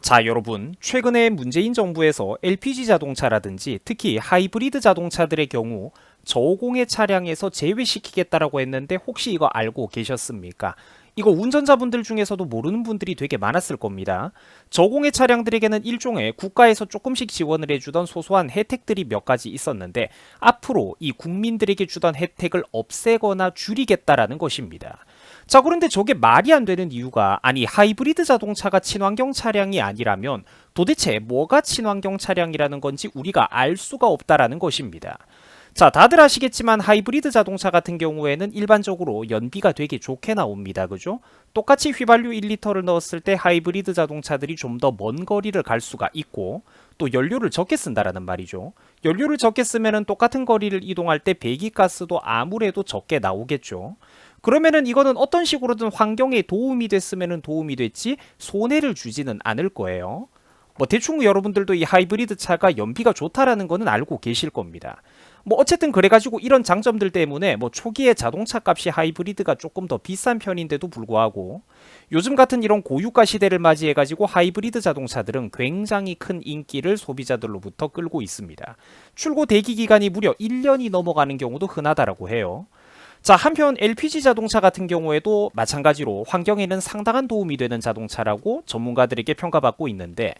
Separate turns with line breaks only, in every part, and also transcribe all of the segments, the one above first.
자, 여러분, 최근에 문재인 정부에서 LPG 자동차라든지 특히 하이브리드 자동차들의 경우 저공해 차량에서 제외시키겠다라고 했는데 혹시 이거 알고 계셨습니까? 이거 운전자분들 중에서도 모르는 분들이 되게 많았을 겁니다. 저공해 차량들에게는 일종의 국가에서 조금씩 지원을 해주던 소소한 혜택들이 몇 가지 있었는데 앞으로 이 국민들에게 주던 혜택을 없애거나 줄이겠다라는 것입니다. 자, 그런데 저게 말이 안 되는 이유가, 아니 하이브리드 자동차가 친환경 차량이 아니라면 도대체 뭐가 친환경 차량이라는 건지 우리가 알 수가 없다라는 것입니다. 자, 다들 아시겠지만 하이브리드 자동차 같은 경우에는 일반적으로 연비가 되게 좋게 나옵니다. 그죠? 똑같이 휘발유 1리터를 넣었을 때 하이브리드 자동차들이 좀 더 먼 거리를 갈 수가 있고, 또 연료를 적게 쓴다라는 말이죠. 연료를 적게 쓰면은 똑같은 거리를 이동할 때 배기가스도 아무래도 적게 나오겠죠. 그러면은 이거는 어떤 식으로든 환경에 도움이 됐으면은 도움이 됐지 손해를 주지는 않을 거예요. 뭐 대충 여러분들도 이 하이브리드 차가 연비가 좋다라는 거는 알고 계실 겁니다. 뭐 어쨌든 그래가지고 이런 장점들 때문에 뭐 초기에 자동차 값이 하이브리드가 조금 더 비싼 편인데도 불구하고 요즘 같은 이런 고유가 시대를 맞이해가지고 하이브리드 자동차들은 굉장히 큰 인기를 소비자들로부터 끌고 있습니다. 출고 대기 기간이 무려 1년이 넘어가는 경우도 흔하다라고 해요. 자, 한편 LPG 자동차 같은 경우에도 마찬가지로 환경에는 상당한 도움이 되는 자동차라고 전문가들에게 평가받고 있는데,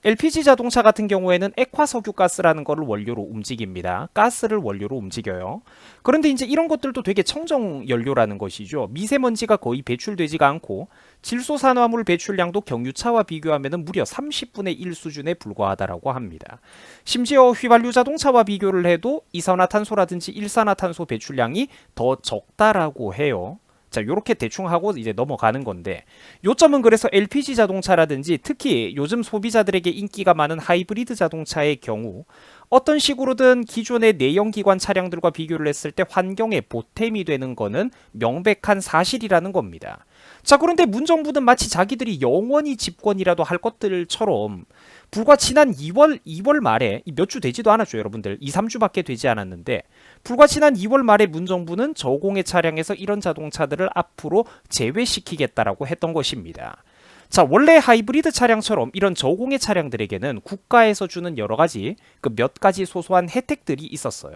LPG 자동차 같은 경우에는 액화석유가스라는 것을 원료로 움직입니다. 가스를 원료로 움직여요. 그런데 이제 이런 것들도 되게 청정 연료라는 것이죠. 미세먼지가 거의 배출되지가 않고 질소산화물 배출량도 경유차와 비교하면 무려 30분의 1 수준에 불과하다라고 합니다. 심지어 휘발유 자동차와 비교를 해도 이산화탄소라든지 일산화탄소 배출량이 더 적다라고 해요. 자, 요렇게 대충 하고 이제 넘어가는 건데, 요점은 그래서 LPG 자동차라든지 특히 요즘 소비자들에게 인기가 많은 하이브리드 자동차의 경우 어떤 식으로든 기존의 내연기관 차량들과 비교를 했을 때 환경에 보탬이 되는 거는 명백한 사실이라는 겁니다. 자, 그런데 문정부는 마치 자기들이 영원히 집권이라도 할 것들처럼 불과 지난 2월 말에 몇 주 되지도 않았죠, 여러분들. 2, 3주밖에 되지 않았는데 불과 지난 2월 말에 문정부는 저공해 차량에서 이런 자동차들을 앞으로 제외시키겠다라고 했던 것입니다. 자, 원래 하이브리드 차량처럼 이런 저공해 차량들에게는 국가에서 주는 여러 가지 그 몇 가지 소소한 혜택들이 있었어요.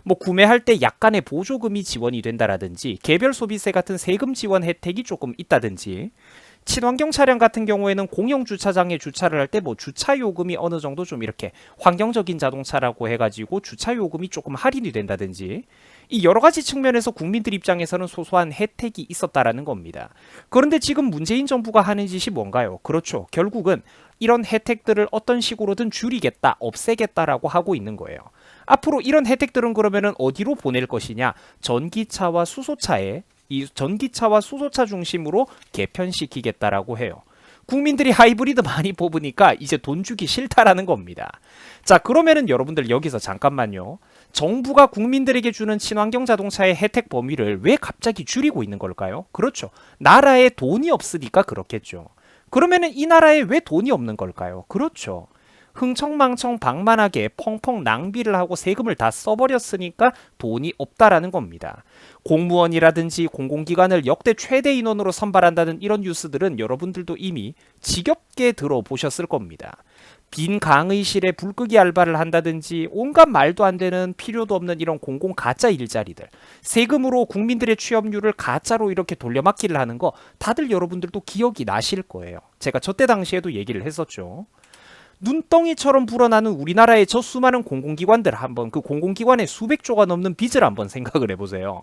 뭐 구매할 때 약간의 보조금이 지원이 된다라든지 개별 소비세 같은 세금 지원 혜택이 조금 있다든지, 친환경 차량 같은 경우에는 공영 주차장에 주차를 할 때 뭐 주차 요금이 어느 정도 좀 이렇게 환경적인 자동차라고 해가지고 주차 요금이 조금 할인이 된다든지, 이 여러 가지 측면에서 국민들 입장에서는 소소한 혜택이 있었다라는 겁니다. 그런데 지금 문재인 정부가 하는 짓이 뭔가요? 그렇죠. 결국은 이런 혜택들을 어떤 식으로든 줄이겠다, 없애겠다라고 하고 있는 거예요. 앞으로 이런 혜택들은 그러면은 어디로 보낼 것이냐? 전기차와 수소차에 이 전기차와 수소차 중심으로 개편시키겠다라고 해요. 국민들이 하이브리드 많이 뽑으니까 이제 돈 주기 싫다라는 겁니다. 자, 그러면은 여러분들 여기서 잠깐만요. 정부가 국민들에게 주는 친환경 자동차의 혜택 범위를 왜 갑자기 줄이고 있는 걸까요? 그렇죠. 나라에 돈이 없으니까 그렇겠죠. 그러면은 이 나라에 왜 돈이 없는 걸까요? 그렇죠. 흥청망청 방만하게 펑펑 낭비를 하고 세금을 다 써버렸으니까 돈이 없다라는 겁니다. 공무원이라든지 공공기관을 역대 최대 인원으로 선발한다는 이런 뉴스들은 여러분들도 이미 지겹게 들어보셨을 겁니다. 빈 강의실에 불끄기 알바를 한다든지 온갖 말도 안 되는 필요도 없는 이런 공공 가짜 일자리들, 세금으로 국민들의 취업률을 가짜로 이렇게 돌려막기를 하는 거 다들 여러분들도 기억이 나실 거예요. 제가 저때 당시에도 얘기를 했었죠. 눈덩이처럼 불어나는 우리나라의 저 수많은 공공기관들, 한번 그 공공기관의 수백 조가 넘는 빚을 한번 생각을 해보세요.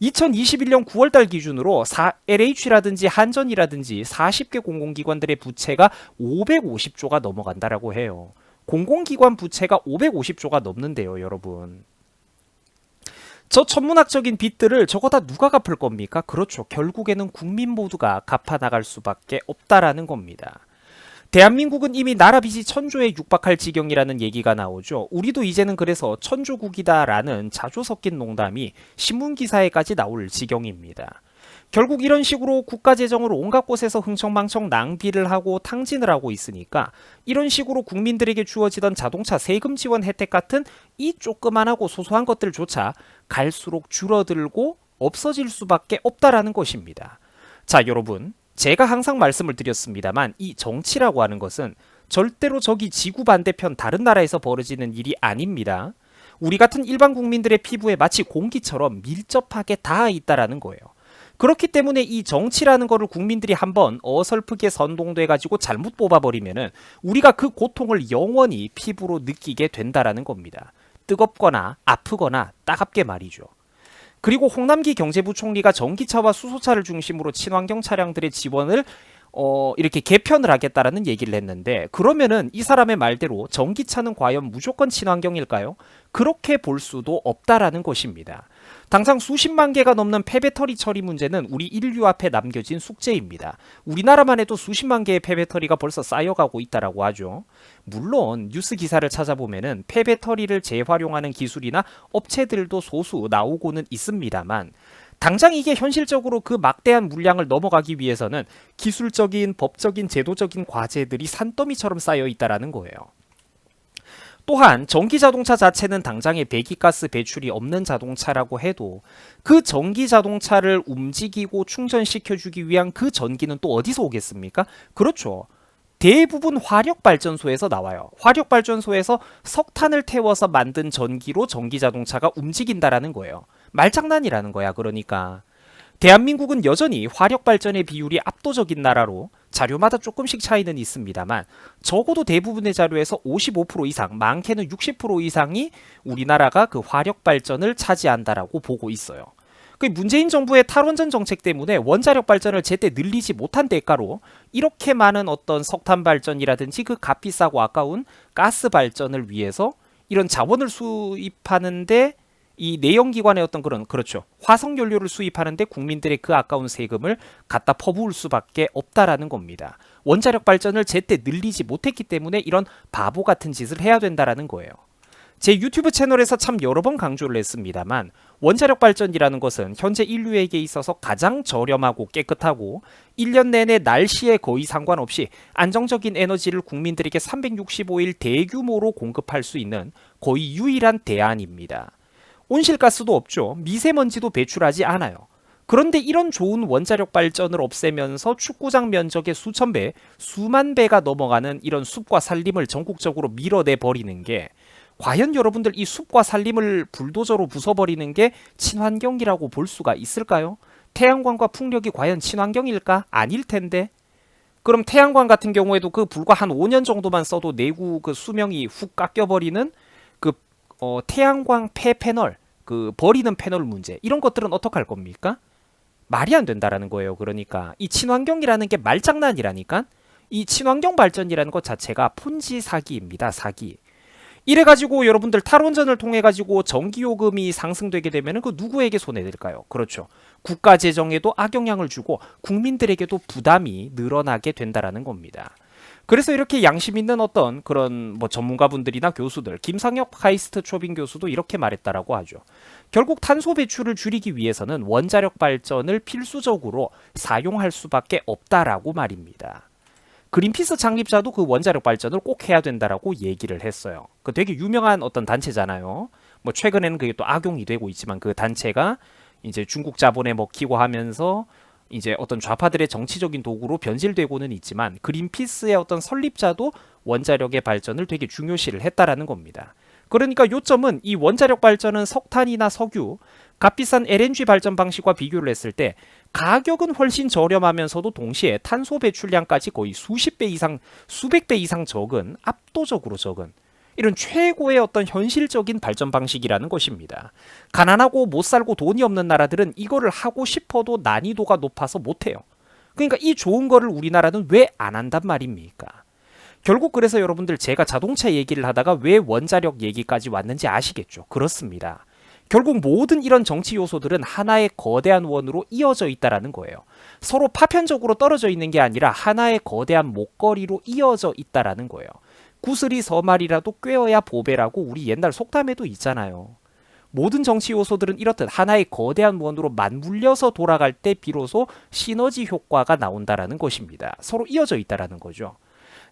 2021년 9월달 기준으로 LH라든지 한전이라든지 40개 공공기관들의 부채가 550조가 넘어간다라고 해요. 공공기관 부채가 550조가 넘는데요, 여러분. 저 천문학적인 빚들을 저거 다 누가 갚을 겁니까? 그렇죠. 결국에는 국민 모두가 갚아 나갈 수밖에 없다라는 겁니다. 대한민국은 이미 나라 빚이 1000조에 육박할 지경이라는 얘기가 나오죠. 우리도 이제는 그래서 천조국이다라는 자주 섞인 농담이 신문기사에까지 나올 지경입니다. 결국 이런 식으로 국가 재정을 온갖 곳에서 흥청망청 낭비를 하고 탕진을 하고 있으니까 이런 식으로 국민들에게 주어지던 자동차 세금 지원 혜택 같은 이 조그만하고 소소한 것들조차 갈수록 줄어들고 없어질 수밖에 없다라는 것입니다. 자, 여러분. 제가 항상 말씀을 드렸습니다만 이 정치라고 하는 것은 절대로 저기 지구 반대편 다른 나라에서 벌어지는 일이 아닙니다. 우리 같은 일반 국민들의 피부에 마치 공기처럼 밀접하게 닿아 있다라는 거예요. 그렇기 때문에 이 정치라는 거를 국민들이 한번 어설프게 선동돼 가지고 잘못 뽑아버리면은 우리가 그 고통을 영원히 피부로 느끼게 된다라는 겁니다. 뜨겁거나 아프거나 따갑게 말이죠. 그리고 홍남기 경제부총리가 전기차와 수소차를 중심으로 친환경 차량들의 지원을 이렇게 개편을 하겠다라는 얘기를 했는데, 그러면은 이 사람의 말대로 전기차는 과연 무조건 친환경일까요? 그렇게 볼 수도 없다라는 것입니다. 당장 수십만 개가 넘는 폐배터리 처리 문제는 우리 인류 앞에 남겨진 숙제입니다. 우리나라만 해도 수십만 개의 폐배터리가 벌써 쌓여가고 있다라고 하죠. 물론 뉴스 기사를 찾아보면은 폐배터리를 재활용하는 기술이나 업체들도 소수 나오고는 있습니다만, 당장 이게 현실적으로 그 막대한 물량을 넘어가기 위해서는 기술적인, 법적인, 제도적인 과제들이 산더미처럼 쌓여 있다라는 거예요. 또한 전기자동차 자체는 당장에 배기가스 배출이 없는 자동차라고 해도 그 전기자동차를 움직이고 충전시켜주기 위한 그 전기는 또 어디서 오겠습니까? 그렇죠. 대부분 화력발전소에서 나와요. 화력발전소에서 석탄을 태워서 만든 전기로 전기자동차가 움직인다라는 거예요. 말장난이라는 거야. 그러니까 대한민국은 여전히 화력발전의 비율이 압도적인 나라로 자료마다 조금씩 차이는 있습니다만 적어도 대부분의 자료에서 55% 이상, 많게는 60% 이상이 우리나라가 그 화력발전을 차지한다라고 보고 있어요. 그 문재인 정부의 탈원전 정책 때문에 원자력 발전을 제때 늘리지 못한 대가로 이렇게 많은 어떤 석탄 발전이라든지 그 값비싸고 아까운 가스 발전을 위해서 이런 자원을 수입하는데 이 내연기관의 어떤 그렇죠. 화석연료를 수입하는데 국민들의 그 아까운 세금을 갖다 퍼부을 수밖에 없다라는 겁니다. 원자력 발전을 제때 늘리지 못했기 때문에 이런 바보 같은 짓을 해야 된다라는 거예요. 제 유튜브 채널에서 참 여러 번 강조를 했습니다만 원자력 발전이라는 것은 현재 인류에게 있어서 가장 저렴하고 깨끗하고 1년 내내 날씨에 거의 상관없이 안정적인 에너지를 국민들에게 365일 대규모로 공급할 수 있는 거의 유일한 대안입니다. 온실가스도 없죠. 미세먼지도 배출하지 않아요. 그런데 이런 좋은 원자력 발전을 없애면서 축구장 면적의 수천 배, 수만 배가 넘어가는 이런 숲과 산림을 전국적으로 밀어내 버리는 게 과연 여러분들 이 숲과 산림을 불도저로 부숴버리는 게 친환경이라고 볼 수가 있을까요? 태양광과 풍력이 과연 친환경일까? 아닐 텐데. 그럼 태양광 같은 경우에도 그 불과 한 5년 정도만 써도 내구 그 수명이 훅 깎여버리는 그 태양광 폐패널, 그 버리는 패널 문제, 이런 것들은 어떡할 겁니까? 말이 안 된다라는 거예요. 그러니까 이 친환경이라는 게 말장난이라니까. 이 친환경 발전이라는 것 자체가 폰지 사기입니다. 사기. 이래가지고 여러분들 탈원전을 통해가지고 전기요금이 상승되게 되면 그 누구에게 손해될까요? 그렇죠. 국가 재정에도 악영향을 주고 국민들에게도 부담이 늘어나게 된다라는 겁니다. 그래서 이렇게 양심 있는 어떤 그런 전문가분들이나 교수들, 김상혁 카이스트 초빙 교수도 이렇게 말했다라고 하죠. 결국 탄소 배출을 줄이기 위해서는 원자력 발전을 필수적으로 사용할 수밖에 없다라고 말입니다. 그린피스 창립자도 그 원자력 발전을 꼭 해야 된다라고 얘기를 했어요. 그 되게 유명한 어떤 단체잖아요. 최근에는 그게 또 악용이 되고 있지만 그 단체가 이제 중국 자본에 먹히고 하면서 이제 어떤 좌파들의 정치적인 도구로 변질되고는 있지만 그린피스의 어떤 설립자도 원자력의 발전을 되게 중요시를 했다라는 겁니다. 그러니까 요점은 이 원자력 발전은 석탄이나 석유, 값비싼 LNG 발전 방식과 비교를 했을 때 가격은 훨씬 저렴하면서도 동시에 탄소 배출량까지 거의 수십 배 이상, 수백 배 이상 적은, 압도적으로 적은 이런 최고의 어떤 현실적인 발전 방식이라는 것입니다. 가난하고 못 살고 돈이 없는 나라들은 이거를 하고 싶어도 난이도가 높아서 못해요. 그러니까 이 좋은 거를 우리나라는 왜 안 한단 말입니까? 결국 그래서 여러분들 제가 자동차 얘기를 하다가 왜 원자력 얘기까지 왔는지 아시겠죠? 그렇습니다. 결국 모든 이런 정치 요소들은 하나의 거대한 원으로 이어져 있다라는 거예요. 서로 파편적으로 떨어져 있는 게 아니라 하나의 거대한 목걸이로 이어져 있다라는 거예요. 구슬이 서말이라도 꿰어야 보배라고 우리 옛날 속담에도 있잖아요. 모든 정치 요소들은 이렇듯 하나의 거대한 원으로 맞물려서 돌아갈 때 비로소 시너지 효과가 나온다라는 것입니다. 서로 이어져 있다라는 거죠.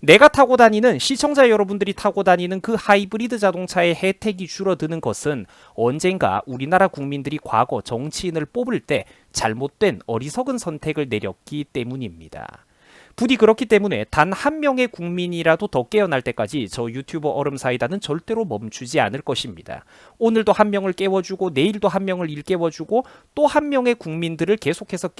내가 타고 다니는 시청자 여러분들이 타고 다니는 그 하이브리드 자동차의 혜택이 줄어드는 것은 언젠가 우리나라 국민들이 과거 정치인을 뽑을 때 잘못된 어리석은 선택을 내렸기 때문입니다. 부디 그렇기 때문에 단 한 명의 국민이라도 더 깨어날 때까지 저 유튜버 얼음사이다는 절대로 멈추지 않을 것입니다. 오늘도 한 명을 깨워주고 내일도 한 명을 일깨워주고 또 한 명의 국민들을 계속해서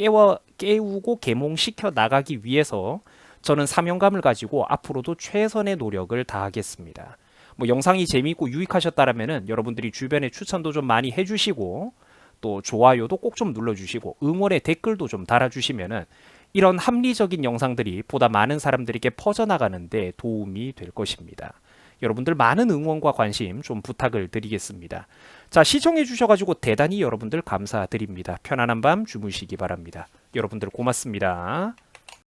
깨우고 계몽시켜 나가기 위해서 저는 사명감을 가지고 앞으로도 최선의 노력을 다하겠습니다. 뭐 영상이 재미있고 유익하셨다라면은 여러분들이 주변에 추천도 좀 많이 해주시고 또 좋아요도 꼭 좀 눌러주시고 응원의 댓글도 좀 달아주시면은 이런 합리적인 영상들이 보다 많은 사람들에게 퍼져나가는데 도움이 될 것입니다. 여러분들 많은 응원과 관심 좀 부탁을 드리겠습니다. 자, 시청해 주셔가지고 대단히 여러분들 감사드립니다. 편안한 밤 주무시기 바랍니다. 여러분들 고맙습니다.